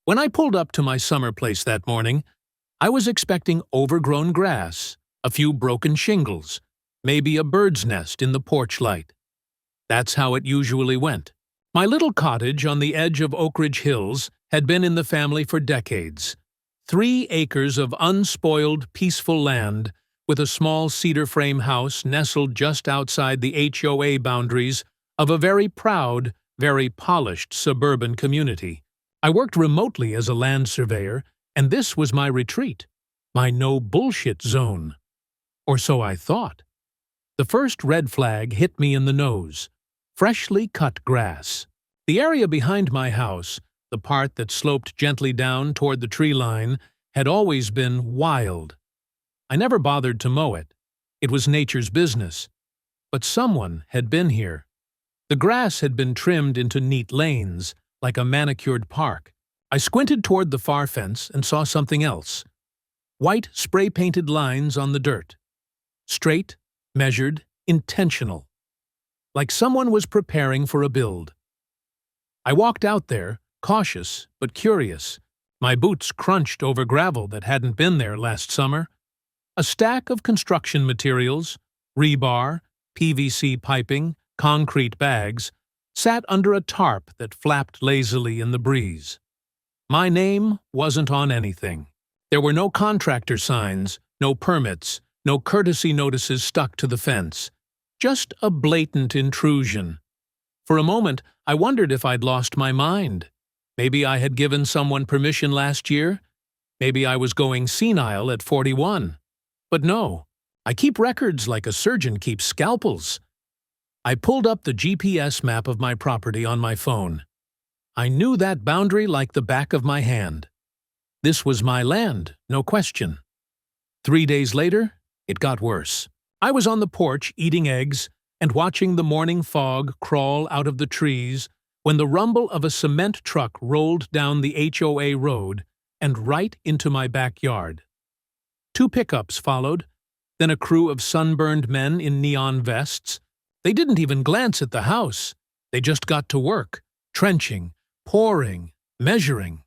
When I pulled up to my summer place that morning, I was expecting overgrown grass, a few broken shingles, maybe a bird's nest in the porch light. That's how it usually went. My little cottage on the edge of Oak Ridge Hills had been in the family for decades. 3 acres of unspoiled, peaceful land, with a small cedar frame house nestled just outside the HOA boundaries of a very proud, very polished suburban community. I worked remotely as a land surveyor, and this was my retreat, my no-bullshit zone. Or so I thought. The first red flag hit me in the nose. Freshly cut grass. The area behind my house, the part that sloped gently down toward the tree line, had always been wild. I never bothered to mow it. It was nature's business. But someone had been here. The grass had been trimmed into neat lanes, like a manicured park. I squinted toward the far fence and saw something else. White spray-painted lines on the dirt. Straight, measured, intentional. Like someone was preparing for a build. I walked out there, cautious but curious. My boots crunched over gravel that hadn't been there last summer. A stack of construction materials, rebar, PVC piping, concrete bags, sat under a tarp that flapped lazily in the breeze. My name wasn't on anything. There were no contractor signs, no permits, no courtesy notices stuck to the fence. Just a blatant intrusion. For a moment, I wondered if I'd lost my mind. Maybe I had given someone permission last year. Maybe I was going senile at 41. But no, I keep records like a surgeon keeps scalpels. I pulled up the GPS map of my property on my phone. I knew that boundary like the back of my hand. This was my land, no question. 3 days later, it got worse. I was on the porch eating eggs and watching the morning fog crawl out of the trees when the rumble of a cement truck rolled down the HOA road and right into my backyard. 2 pickups followed, then a crew of sunburned men in neon vests. They didn't even glance at the house. They just got to work, trenching, pouring, measuring.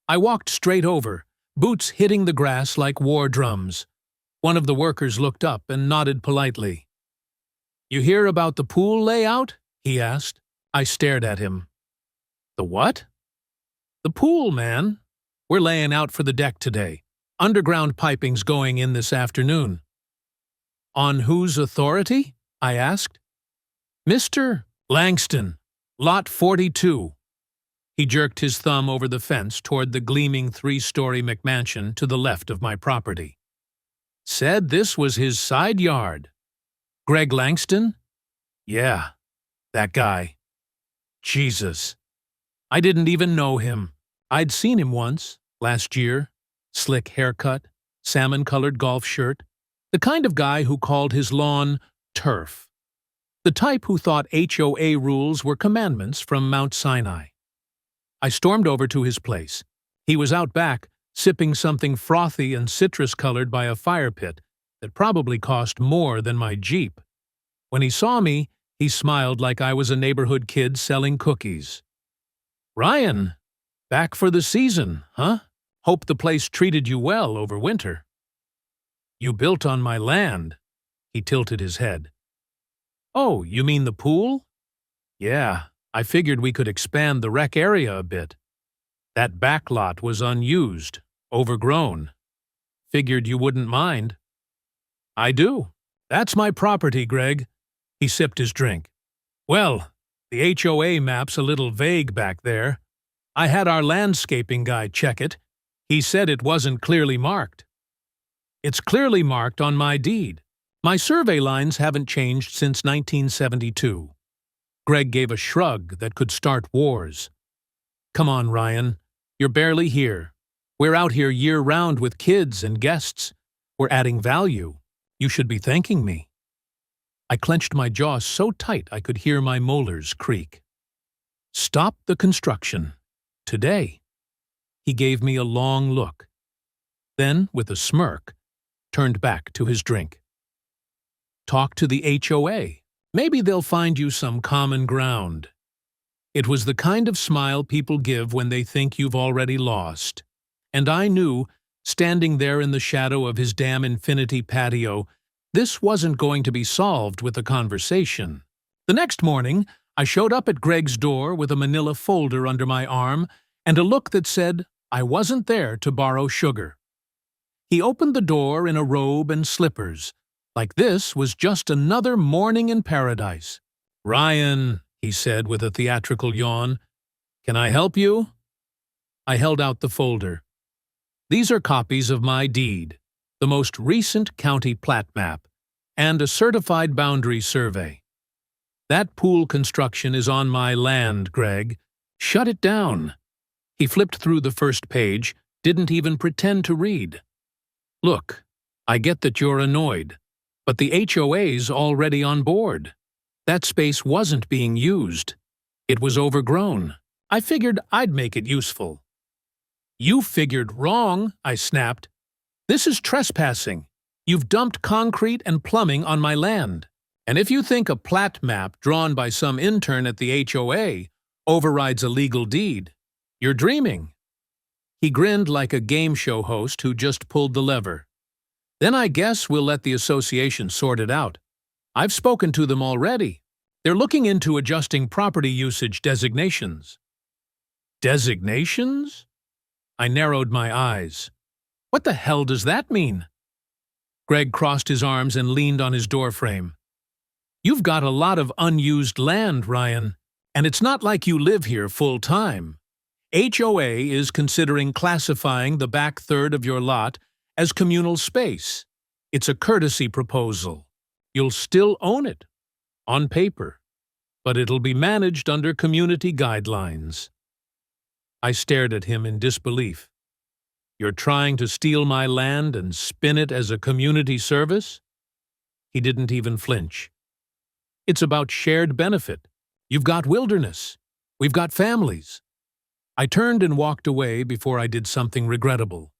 I walked straight over, boots hitting the grass like war drums. One of the workers looked up and nodded politely. "You hear about the pool layout?" he asked. I stared at him. "The what?" "The pool, man. We're laying out for the deck today. Underground piping's going in this afternoon." "On whose authority?" I asked. "Mr. Langston, Lot 42. He jerked his thumb over the fence toward the gleaming 3-story McMansion to the left of my property. "Said this was his side yard." "Greg Langston?" "Yeah, that guy. Jesus. I didn't even know him. I'd seen him once, last year. Slick haircut, salmon-colored golf shirt. The kind of guy who called his lawn turf. The type who thought HOA rules were commandments from Mount Sinai. I stormed over to his place. He was out back, sipping something frothy and citrus-colored by a fire pit that probably cost more than my Jeep. When he saw me, he smiled like I was a neighborhood kid selling cookies. "Ryan, back for the season, huh? Hope the place treated you well over winter." "You built on my land." He tilted his head. "Oh, you mean the pool?" "Yeah, I figured we could expand the rec area a bit. That back lot was unused, overgrown. Figured you wouldn't mind." "I do. That's my property, Greg." He sipped his drink. "Well, the HOA map's a little vague back there. I had our landscaping guy check it. He said it wasn't clearly marked." "It's clearly marked on my deed. My survey lines haven't changed since 1972. Greg gave a shrug that could start wars. "Come on, Ryan. You're barely here. We're out here year-round with kids and guests. We're adding value. You should be thanking me." I clenched my jaw so tight I could hear my molars creak. "Stop the construction. Today." He gave me a long look. Then, with a smirk, turned back to his drink. "Talk to the HOA. Maybe they'll find you some common ground." It was the kind of smile people give when they think you've already lost. And I knew, standing there in the shadow of his damn infinity patio, this wasn't going to be solved with a conversation. The next morning, I showed up at Greg's door with a manila folder under my arm and a look that said I wasn't there to borrow sugar. He opened the door in a robe and slippers, like this was just another morning in paradise. "Ryan," he said with a theatrical yawn, "can I help you?" I held out the folder. "These are copies of my deed, the most recent county plat map, and a certified boundary survey. That pool construction is on my land, Greg. Shut it down." He flipped through the first page, didn't even pretend to read. "Look, I get that you're annoyed, but the HOA's already on board. That space wasn't being used. It was overgrown. I figured I'd make it useful." "You figured wrong," I snapped. "This is trespassing. You've dumped concrete and plumbing on my land. And if you think a plat map drawn by some intern at the HOA overrides a legal deed, you're dreaming." He grinned like a game show host who just pulled the lever. "Then I guess we'll let the association sort it out. I've spoken to them already. They're looking into adjusting property usage designations." "Designations?" I narrowed my eyes. "What the hell does that mean?" Greg crossed his arms and leaned on his doorframe. "You've got a lot of unused land, Ryan, and it's not like you live here full-time. HOA is considering classifying the back third of your lot as communal space. It's a courtesy proposal. You'll still own it, on paper, but it'll be managed under community guidelines." I stared at him in disbelief. "You're trying to steal my land and spin it as a community service?" He didn't even flinch. "It's about shared benefit. You've got wilderness. We've got families." I turned and walked away before I did something regrettable.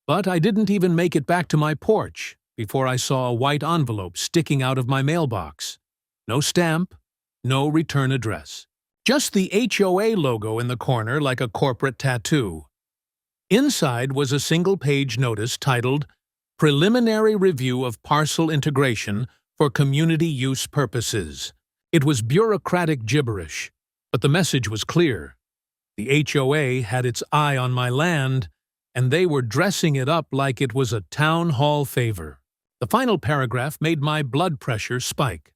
But I didn't even make it back to my porch before I saw a white envelope sticking out of my mailbox. No stamp, no return address. Just the HOA logo in the corner like a corporate tattoo. Inside was a single-page notice titled, "Preliminary Review of Parcel Integration for Community Use Purposes." It was bureaucratic gibberish, but the message was clear. The HOA had its eye on my land, and they were dressing it up like it was a town hall favor. The final paragraph made my blood pressure spike.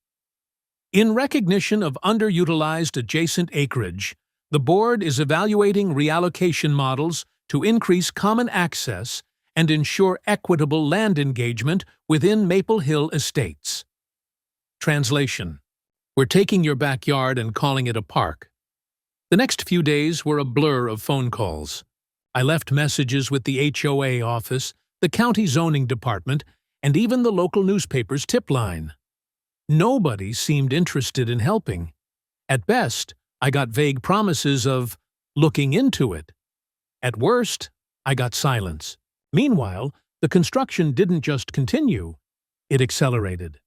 "In recognition of underutilized adjacent acreage, the board is evaluating reallocation models to increase common access and ensure equitable land engagement within Maple Hill Estates." Translation: "We're taking your backyard and calling it a park." The next few days were a blur of phone calls. I left messages with the HOA office, the county zoning department, and even the local newspaper's tip line. Nobody seemed interested in helping. At best, I got vague promises of looking into it. At worst, I got silence. Meanwhile, the construction didn't just continue, it accelerated.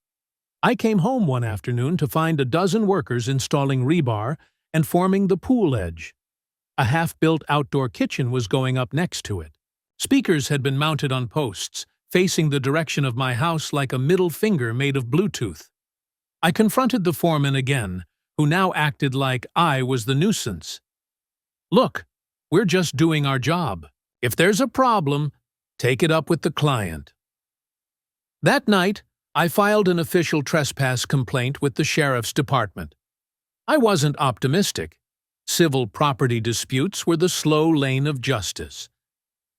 I came home one afternoon to find a dozen workers installing rebar and forming the pool edge. A half-built outdoor kitchen was going up next to it. Speakers had been mounted on posts, facing the direction of my house like a middle finger made of Bluetooth. I confronted the foreman again, who now acted like I was the nuisance. "Look, we're just doing our job. If there's a problem, take it up with the client." That night, I filed an official trespass complaint with the sheriff's department. I wasn't optimistic. Civil property disputes were the slow lane of justice.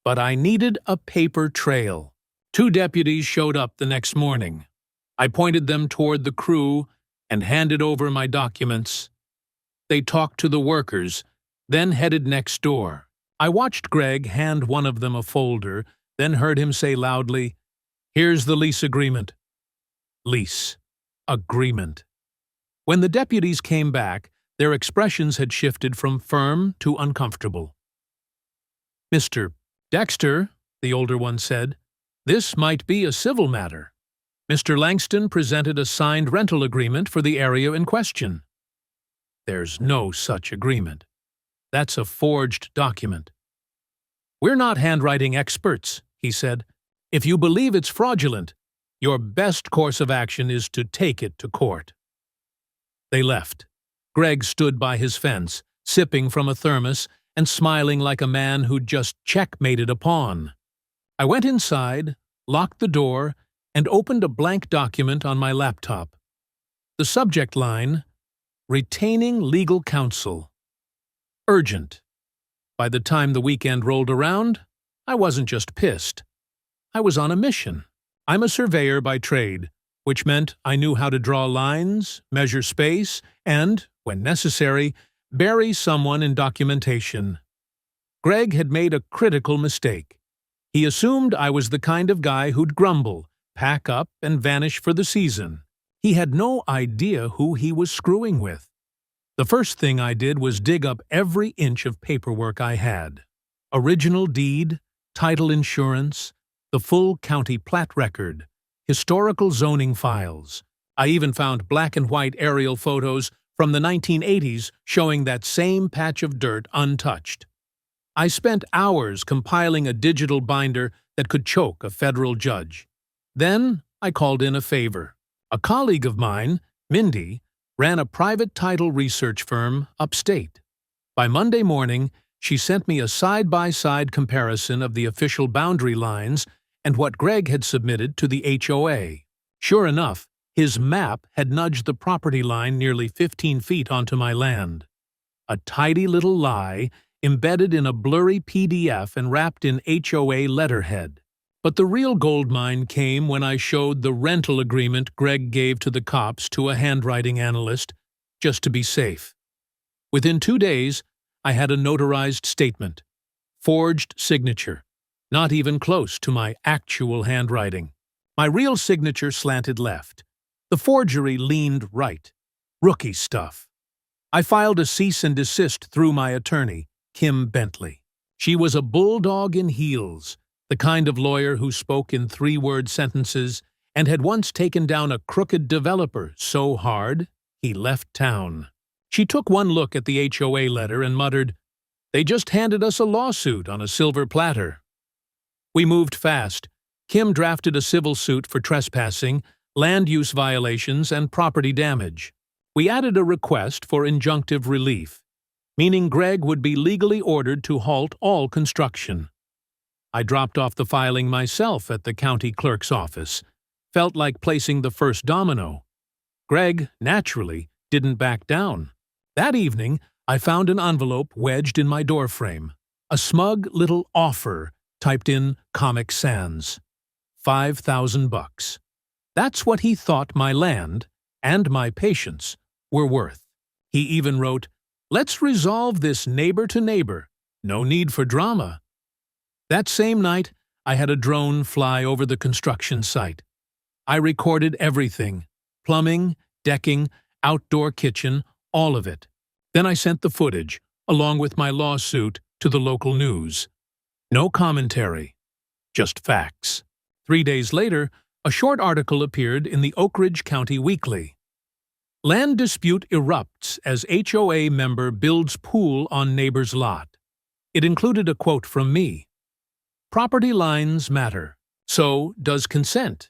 But I needed a paper trail. 2 deputies showed up the next morning. I pointed them toward the crew and handed over my documents. They talked to the workers, then headed next door. I watched Greg hand one of them a folder, then heard him say loudly, "Here's the lease agreement." Lease. Agreement. When the deputies came back, their expressions had shifted from firm to uncomfortable. "Mr. Dexter," the older one said, "this might be a civil matter. Mr. Langston presented a signed rental agreement for the area in question." There's no such agreement. That's a forged document. We're not handwriting experts, he said. If you believe it's fraudulent, your best course of action is to take it to court. They left. Greg stood by his fence, sipping from a thermos and smiling like a man who'd just checkmated a pawn. I went inside, locked the door, and opened a blank document on my laptop. The subject line, Retaining Legal Counsel. Urgent. By the time the weekend rolled around, I wasn't just pissed. I was on a mission. I'm a surveyor by trade, which meant I knew how to draw lines, measure space, and, when necessary, bury someone in documentation. Greg had made a critical mistake. He assumed I was the kind of guy who'd grumble, pack up, and vanish for the season. He had no idea who he was screwing with. The first thing I did was dig up every inch of paperwork I had. Original deed, title insurance, the full county plat record, historical zoning files. I even found black and white aerial photos from the 1980s showing that same patch of dirt untouched. I spent hours compiling a digital binder that could choke a federal judge. Then I called in a favor. A colleague of mine, Mindy, ran a private title research firm upstate. By Monday morning, she sent me a side-by-side comparison of the official boundary lines and what Greg had submitted to the HOA. Sure enough, his map had nudged the property line nearly 15 feet onto my land. A tidy little lie embedded in a blurry PDF and wrapped in HOA letterhead. But the real goldmine came when I showed the rental agreement Greg gave to the cops to a handwriting analyst, just to be safe. Within 2 days, I had a notarized statement. Forged signature. Not even close to my actual handwriting. My real signature slanted left. The forgery leaned right. Rookie stuff. I filed a cease and desist through my attorney, Kim Bentley. She was a bulldog in heels, the kind of lawyer who spoke in 3-word sentences and had once taken down a crooked developer so hard he left town. She took one look at the HOA letter and muttered, "They just handed us a lawsuit on a silver platter." We moved fast. Kim drafted a civil suit for trespassing, land use violations, and property damage. We added a request for injunctive relief, meaning Greg would be legally ordered to halt all construction. I dropped off the filing myself at the county clerk's office. Felt like placing the first domino. Greg, naturally, didn't back down. That evening, I found an envelope wedged in my doorframe. A smug little offer typed in Comic Sans. $5,000. That's what he thought my land, and my patience, were worth. He even wrote, "Let's resolve this neighbor to neighbor. No need for drama." That same night, I had a drone fly over the construction site. I recorded everything: plumbing, decking, outdoor kitchen, all of it. Then I sent the footage, along with my lawsuit, to the local news. No commentary, just facts. 3 days later, a short article appeared in the Oak Ridge County Weekly. Land dispute erupts as HOA member builds pool on neighbor's lot. It included a quote from me. Property lines matter. So does consent.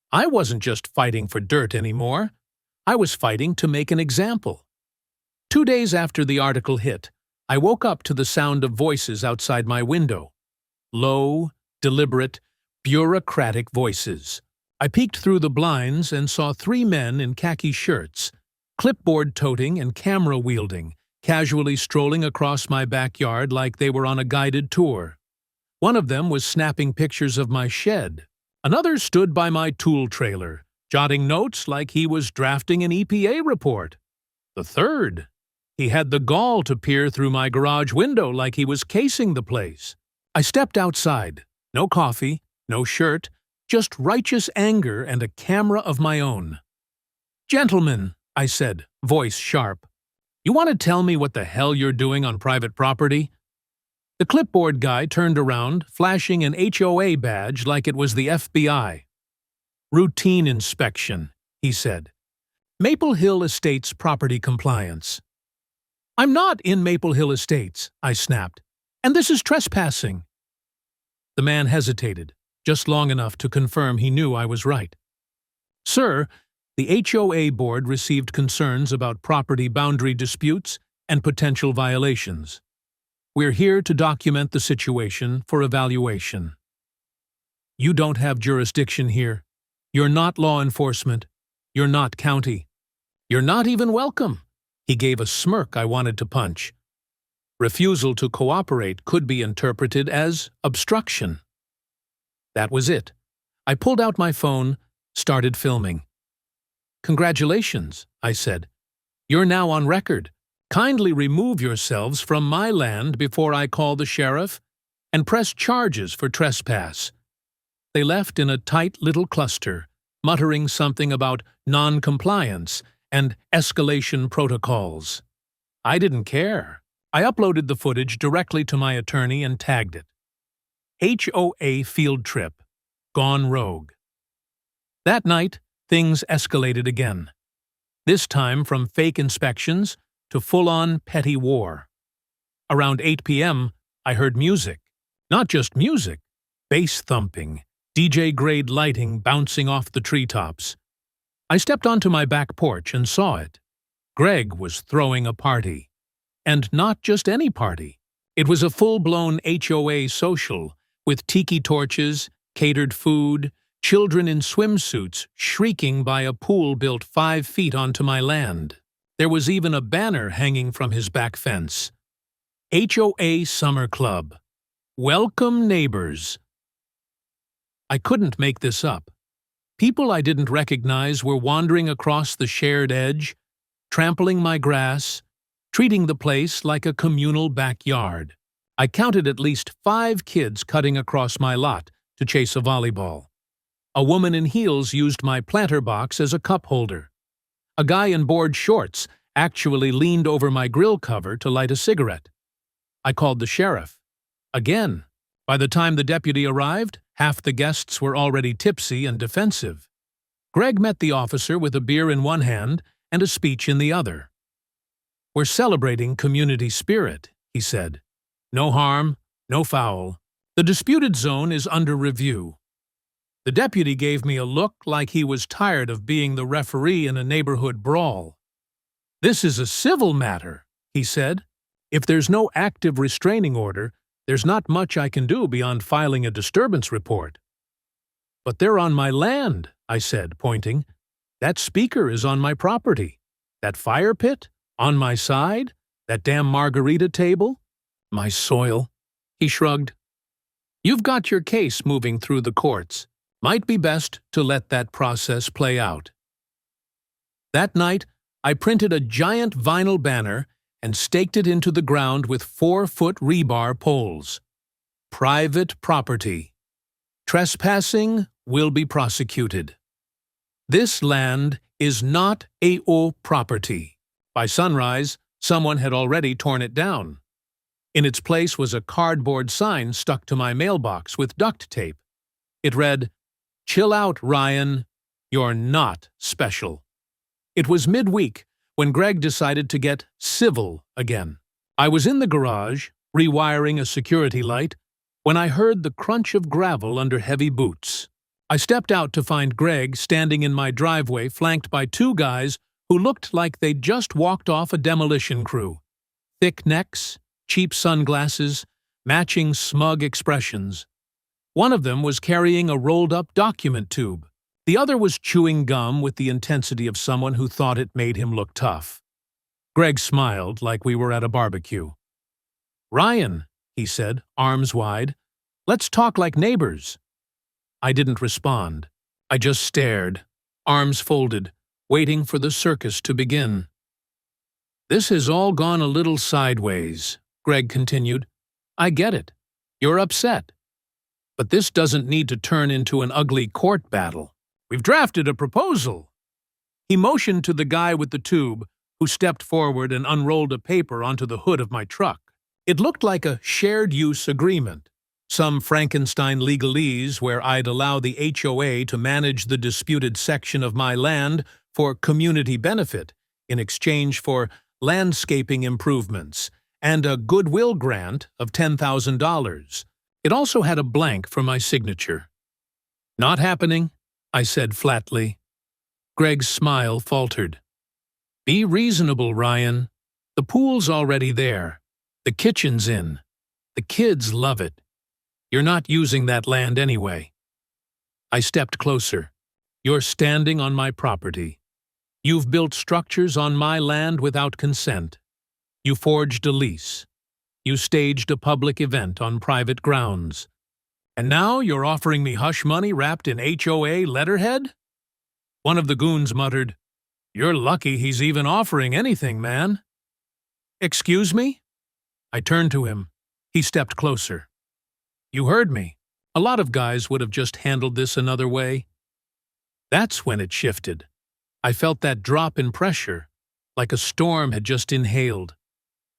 I wasn't just fighting for dirt anymore. I was fighting to make an example. 2 days after the article hit, I woke up to the sound of voices outside my window. Low, deliberate, bureaucratic voices. I peeked through the blinds and saw 3 men in khaki shirts, clipboard-toting and camera-wielding, casually strolling across my backyard like they were on a guided tour. One of them was snapping pictures of my shed. Another stood by my tool trailer, jotting notes like he was drafting an EPA report. The third, he had the gall to peer through my garage window like he was casing the place. I stepped outside. No coffee, no shirt, just righteous anger and a camera of my own. "Gentlemen," I said, voice sharp, "you want to tell me what the hell you're doing on private property?" The clipboard guy turned around, flashing an HOA badge like it was the FBI. "Routine inspection," he said. "Maple Hill Estates property compliance. "I'm not in Maple Hill Estates," I snapped, "and this is trespassing." The man hesitated, just long enough to confirm he knew I was right. "Sir, the HOA board received concerns about property boundary disputes and potential violations. We're here to document the situation for evaluation." "You don't have jurisdiction here. You're not law enforcement. You're not county. You're not even welcome." He gave a smirk I wanted to punch. Refusal to cooperate could be interpreted as obstruction. That was it. I pulled out my phone, started filming. "Congratulations," I said. "You're now on record. Kindly remove yourselves from my land before I call the sheriff and press charges for trespass." They left in a tight little cluster, muttering something about non-compliance and escalation protocols. I didn't care. I uploaded the footage directly to my attorney and tagged it. HOA field trip. Gone rogue. That night, things escalated again. This time from fake inspections to full-on petty war. Around 8 p.m., I heard music. Not just music. Bass thumping, DJ-grade lighting bouncing off the treetops. I stepped onto my back porch and saw it. Greg was throwing a party. And not just any party. It was a full-blown HOA social, with tiki torches, catered food, children in swimsuits shrieking by a pool built 5 feet onto my land. There was even a banner hanging from his back fence. HOA Summer Club. Welcome, neighbors. I couldn't make this up. People I didn't recognize were wandering across the shared edge, trampling my grass, treating the place like a communal backyard. I counted at least 5 kids cutting across my lot to chase a volleyball. A woman in heels used my planter box as a cup holder. A guy in board shorts actually leaned over my grill cover to light a cigarette. I called the sheriff. Again. By the time the deputy arrived, half the guests were already tipsy and defensive. Greg met the officer with a beer in one hand and a speech in the other. "We're celebrating community spirit," he said. "No harm, no foul. The disputed zone is under review." The deputy gave me a look like he was tired of being the referee in a neighborhood brawl. "This is a civil matter," he said. "If there's no active restraining order, there's not much I can do beyond filing a disturbance report." "But they're on my land," I said, pointing. "That speaker is on my property. That fire pit? On my side? That damn margarita table? My soil." He shrugged. "You've got your case moving through the courts. Might be best to let that process play out." That night, I printed a giant vinyl banner and staked it into the ground with 4-foot rebar poles. "Private property. Trespassing will be prosecuted. This land is not AO property." By sunrise, someone had already torn it down. In its place was a cardboard sign stuck to my mailbox with duct tape. It read, "Chill out, Ryan. You're not special." It was midweek when Greg decided to get civil again. I was in the garage, rewiring a security light, when I heard the crunch of gravel under heavy boots. I stepped out to find Greg standing in my driveway flanked by 2 guys who looked like they'd just walked off a demolition crew. Thick necks, cheap sunglasses, matching smug expressions. One of them was carrying a rolled-up document tube. The other was chewing gum with the intensity of someone who thought it made him look tough. Greg smiled like we were at a barbecue. "Ryan," he said, arms wide, "let's talk like neighbors." I didn't respond. I just stared, arms folded, waiting for the circus to begin. "This has all gone a little sideways," Greg continued. "I get it. You're upset. But this doesn't need to turn into an ugly court battle. We've drafted a proposal." He motioned to the guy with the tube, who stepped forward and unrolled a paper onto the hood of my truck. It looked like a shared-use agreement, some Frankenstein legalese where I'd allow the HOA to manage the disputed section of my land for community benefit in exchange for landscaping improvements, and a goodwill grant of $10,000. It also had a blank for my signature. "Not happening," I said flatly. Greg's smile faltered. "Be reasonable, Ryan. The pool's already there. The kitchen's in. The kids love it. You're not using that land anyway." I stepped closer. "You're standing on my property. You've built structures on my land without consent. You forged a lease. You staged a public event on private grounds. And now you're offering me hush money wrapped in HOA letterhead?" One of the goons muttered, "You're lucky he's even offering anything, man." "Excuse me?" I turned to him. He stepped closer. "You heard me. A lot of guys would have just handled this another way." That's when it shifted. I felt that drop in pressure, like a storm had just inhaled.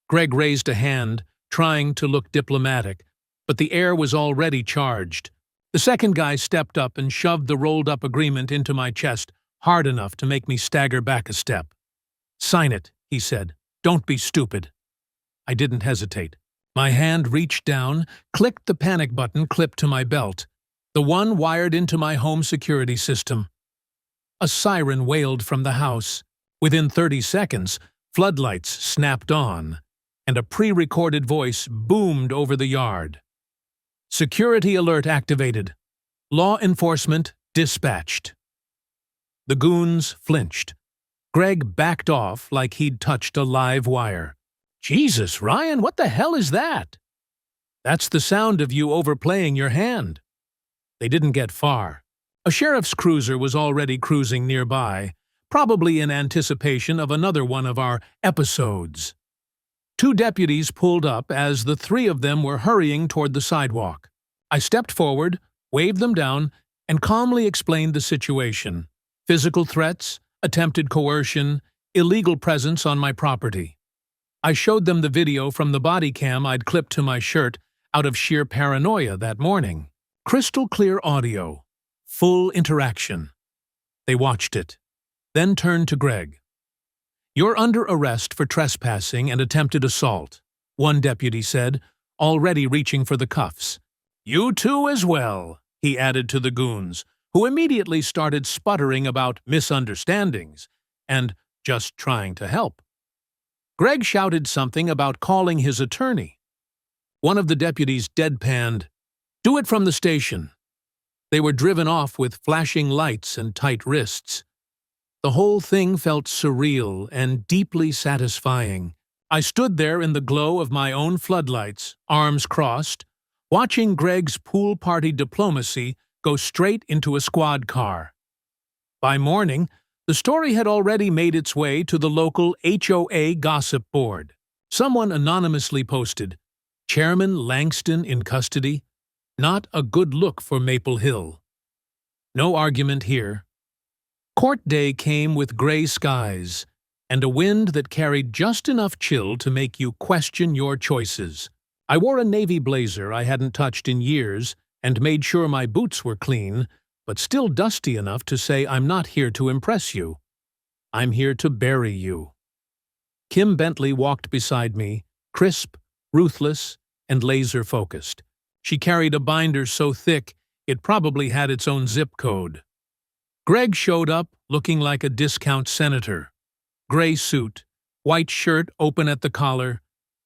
Greg raised a hand, trying to look diplomatic, but the air was already charged. The second guy stepped up and shoved the rolled-up agreement into my chest hard enough to make me stagger back a step. "Sign it," he said. "Don't be stupid." I didn't hesitate. My hand reached down, clicked the panic button clipped to my belt, the one wired into my home security system. A siren wailed from the house. Within 30 seconds, floodlights snapped on, and a pre-recorded voice boomed over the yard. "Security alert activated. Law enforcement dispatched." The goons flinched. Greg backed off like he'd touched a live wire. "Jesus, Ryan, what the hell is that?" "That's the sound of you overplaying your hand." They didn't get far. A sheriff's cruiser was already cruising nearby, probably in anticipation of another one of our episodes. Two deputies pulled up as the three of them were hurrying toward the sidewalk. I stepped forward, waved them down, and calmly explained the situation: physical threats, attempted coercion, illegal presence on my property. I showed them the video from the body cam I'd clipped to my shirt out of sheer paranoia that morning. Crystal clear audio. Full interaction. They watched it, then turned to Greg. "You're under arrest for trespassing and attempted assault," one deputy said, already reaching for the cuffs. "You too as well," he added to the goons, who immediately started sputtering about misunderstandings and just trying to help. Greg shouted something about calling his attorney. One of the deputies deadpanned, "Do it from the station." They were driven off with flashing lights and tight wrists. The whole thing felt surreal and deeply satisfying. I stood there in the glow of my own floodlights, arms crossed, watching Greg's pool party diplomacy go straight into a squad car. By morning, the story had already made its way to the local HOA gossip board. Someone anonymously posted, "Chairman Langston in custody? Not a good look for Maple Hill." No argument here. Court day came with gray skies and a wind that carried just enough chill to make you question your choices. I wore a navy blazer I hadn't touched in years and made sure my boots were clean, but still dusty enough to say I'm not here to impress you. I'm here to bury you. Kim Bentley walked beside me, crisp, ruthless, and laser-focused. She carried a binder so thick it probably had its own zip code. Greg showed up looking like a discount senator. Gray suit, white shirt open at the collar,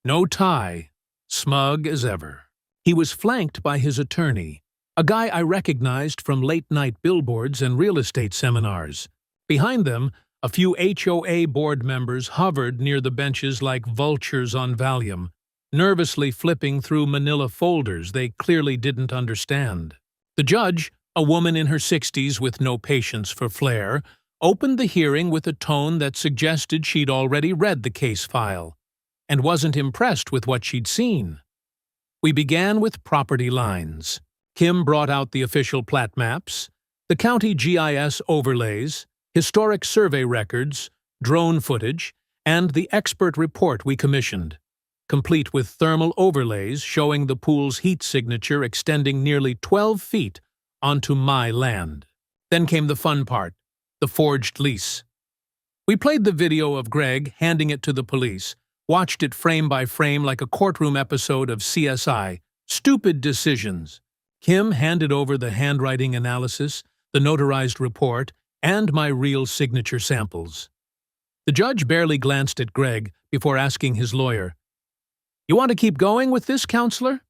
no tie, smug as ever. He was flanked by his attorney, a guy I recognized from late-night billboards and real estate seminars. Behind them, a few HOA board members hovered near the benches like vultures on Valium, nervously flipping through manila folders they clearly didn't understand. The judge, a woman in her 60s with no patience for flair, opened the hearing with a tone that suggested she'd already read the case file and wasn't impressed with what she'd seen. We began with property lines. Kim brought out the official plat maps, the county GIS overlays, historic survey records, drone footage, and the expert report we commissioned, complete with thermal overlays showing the pool's heat signature extending nearly 12 feet onto my land. Then came the fun part, the forged lease. We played the video of Greg handing it to the police, watched it frame by frame like a courtroom episode of CSI. Stupid decisions. Kim handed over the handwriting analysis, the notarized report, and my real signature samples. The judge barely glanced at Greg before asking his lawyer, "You want to keep going with this, counselor?"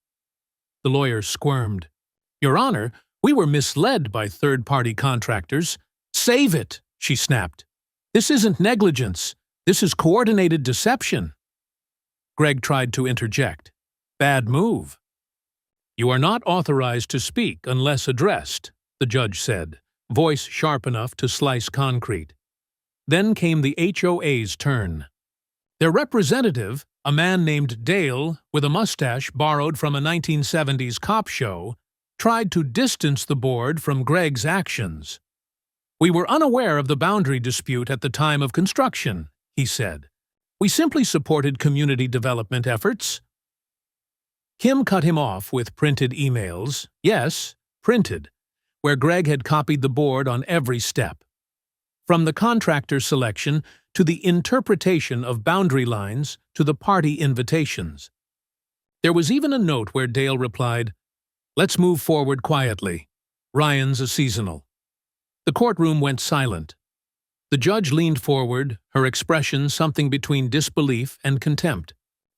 The lawyer squirmed. "Your Honor, we were misled by third-party contractors." "Save it," she snapped. "This isn't negligence. This is coordinated deception." Greg tried to interject. "Bad move." "You are not authorized to speak unless addressed," the judge said, voice sharp enough to slice concrete. Then came the HOA's turn. Their representative, a man named Dale with a mustache borrowed from a 1970s cop show, tried to distance the board from Greg's actions. "We were unaware of the boundary dispute at the time of construction," he said. "We simply supported community development efforts." Kim cut him off with printed emails, yes, printed, where Greg had copied the board on every step. From the contractor selection to the interpretation of boundary lines to the party invitations. There was even a note where Dale replied, "Let's move forward quietly. Ryan's a seasonal." The courtroom went silent. The judge leaned forward, her expression something between disbelief and contempt.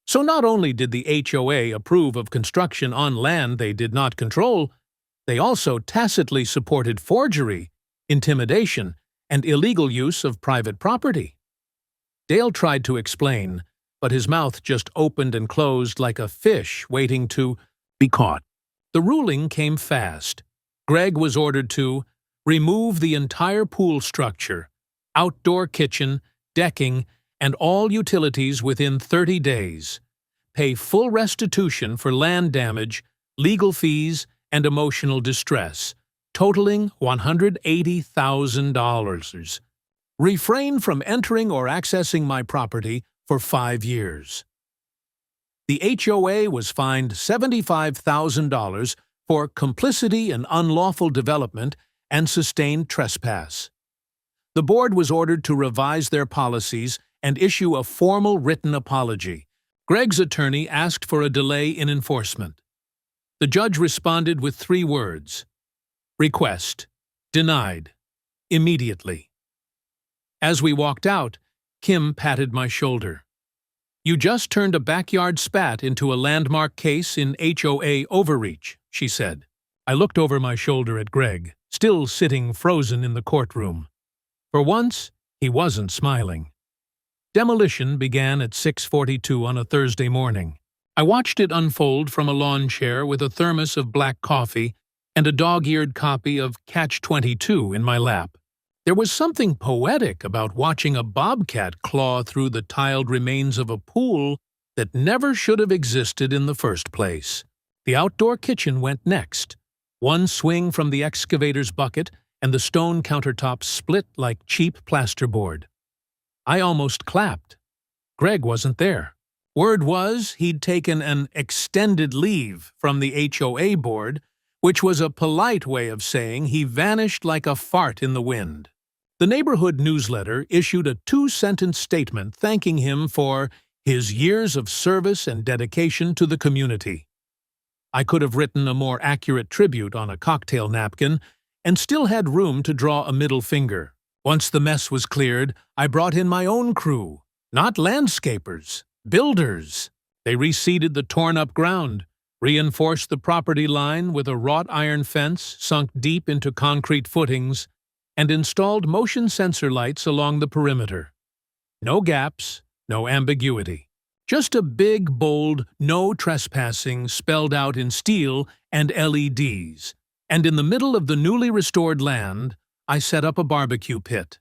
So not only did the HOA approve of construction on land they did not control, they also tacitly supported forgery, intimidation, and illegal use of private property. Dale tried to explain, but his mouth just opened and closed like a fish waiting to be caught. The ruling came fast. Greg was ordered to remove the entire pool structure, outdoor kitchen, decking, and all utilities within 30 days, pay full restitution for land damage, legal fees, and emotional distress, totaling $180,000. Refrain from entering or accessing my property for 5 years. The HOA was fined $75,000 for complicity in unlawful development and sustained trespass. The board was ordered to revise their policies and issue a formal written apology. Greg's attorney asked for a delay in enforcement. The judge responded with 3 words: request, denied, immediately. As we walked out, Kim patted my shoulder. "You just turned a backyard spat into a landmark case in HOA overreach," she said. I looked over my shoulder at Greg, still sitting frozen in the courtroom. For once, he wasn't smiling. Demolition began at 6:42 on a Thursday morning. I watched it unfold from a lawn chair with a thermos of black coffee and a dog-eared copy of Catch-22 in my lap. There was something poetic about watching a bobcat claw through the tiled remains of a pool that never should have existed in the first place. The outdoor kitchen went next. One swing from the excavator's bucket, and the stone countertops split like cheap plasterboard. I almost clapped. Greg wasn't there. Word was he'd taken an extended leave from the HOA board, which was a polite way of saying he vanished like a fart in the wind. The neighborhood newsletter issued a 2-sentence statement thanking him for his years of service and dedication to the community. I could have written a more accurate tribute on a cocktail napkin and still had room to draw a middle finger. Once the mess was cleared, I brought in my own crew, not landscapers, builders. They reseeded the torn-up ground, reinforced the property line with a wrought iron fence sunk deep into concrete footings, and installed motion sensor lights along the perimeter. No gaps, no ambiguity. Just a big, bold, no trespassing spelled out in steel and LEDs. And in the middle of the newly restored land, I set up a barbecue pit.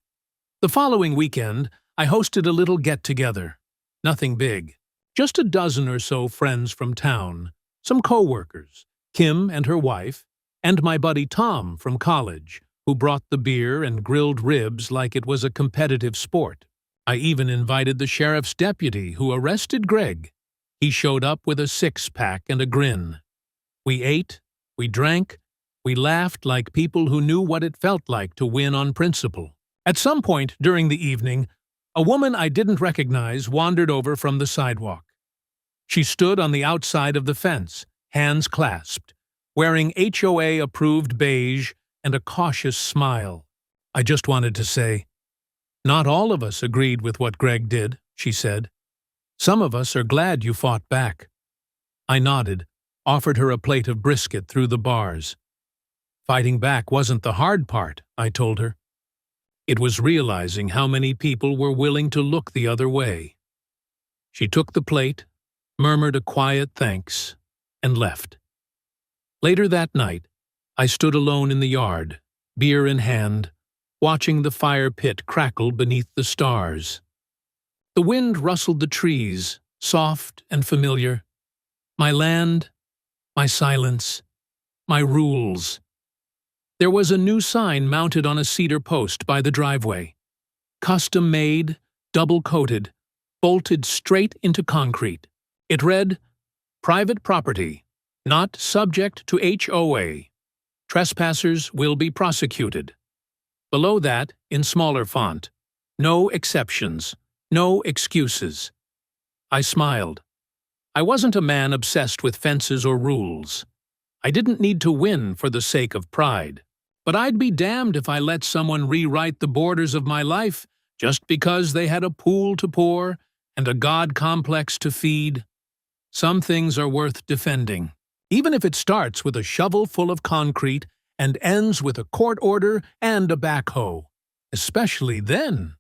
The following weekend, I hosted a little get-together. Nothing big. Just a dozen or so friends from town, some co-workers, Kim and her wife, and my buddy Tom from college, who brought the beer and grilled ribs like it was a competitive sport. I even invited the sheriff's deputy who arrested Greg. He showed up with a 6-pack and a grin. We ate, we drank, we laughed like people who knew what it felt like to win on principle. At some point during the evening, A woman I didn't recognize wandered over from the sidewalk. She stood on the outside of the fence, hands clasped, wearing HOA-approved beige and a cautious smile. I just wanted to say, "Not all of us agreed with what Greg did," she said. "Some of us are glad you fought back." I nodded, offered her a plate of brisket through the bars. Fighting back wasn't the hard part, I told her. It was realizing how many people were willing to look the other way. She took the plate, murmured a quiet thanks, and left. Later that night, I stood alone in the yard, beer in hand, watching the fire pit crackle beneath the stars. The wind rustled the trees, soft and familiar. My land, my silence, my rules. There was a new sign mounted on a cedar post by the driveway. Custom-made, double-coated, bolted straight into concrete. It read, "Private property, not subject to HOA. Trespassers will be prosecuted." Below that, in smaller font, "No exceptions, no excuses." I smiled. I wasn't a man obsessed with fences or rules. I didn't need to win for the sake of pride. But I'd be damned if I let someone rewrite the borders of my life just because they had a pool to pour and a God complex to feed. Some things are worth defending, even if it starts with a shovel full of concrete and ends with a court order and a backhoe. Especially then.